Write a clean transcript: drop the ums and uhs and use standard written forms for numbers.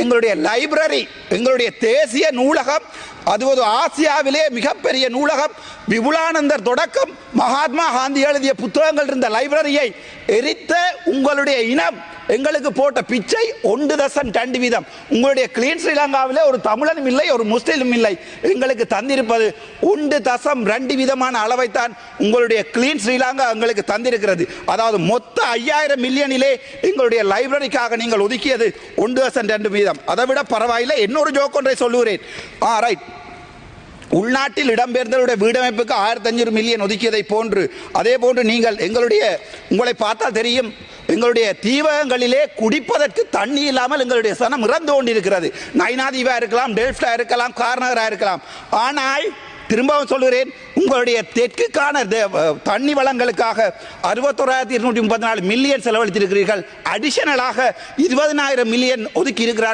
எங்களுடைய லைப்ரரி, எங்களுடைய தேசிய நூலகம், அது ஆசியாவிலே மிகப்பெரிய நூலகம், விபுலானந்தர் தொடக்கம் மகாத்மா காந்தி எழுதிய புத்தகங்கள் இருந்த லைப்ரரியை எரித்த உங்களுடைய இனம் எங்களுக்கு போட்ட பிச்சை 1.2 உங்களுடைய கிளீன் ஸ்ரீலங்காவிலே ஒரு தமிழனும் இல்லை, ஒரு முஸ்லிமும் இல்லை. எங்களுக்கு தந்திருப்பது 1.2 அளவைத்தான் உங்களுடைய கிளீன் ஸ்ரீலங்கா எங்களுக்கு தந்திருக்கிறது. அதாவது மொத்த 5000 மில்லியனிலே எங்களுடைய லைப்ரரிக்காக நீங்கள் ஒதுக்கியது 1.2. அதை விட பரவாயில்லை. இன்னொரு ஜோக் ஒன்றை சொல்லுகிறேன். ரைட், உள்நாட்டில் இடம்பெயர்ந்தவருடைய வீடமைப்புக்கு 1500 மில்லியன் ஒதுக்கியதை போன்று, அதே போன்று நீங்கள் உங்களை பார்த்தால் தெரியும், எங்களுடைய தீவகங்களிலே குடிப்பதற்கு தண்ணி இல்லாமல் எங்களுடைய சனம் இறந்து கொண்டிருக்கிறது. நைனாதீவா இருக்கலாம், டெல்ஃப்டா இருக்கலாம், கார்நகரா இருக்கலாம். ஆனால் திரும்பவும் சொல்கிறேன், உங்களுடைய தெற்குக்கான தண்ணி வளங்களுக்காக 61,234 மில்லியன் செலவழித்திருக்கிறீர்கள். அடிஷனலாக 20,000 மில்லியன் ஒதுக்கி இருக்கிறார்கள்.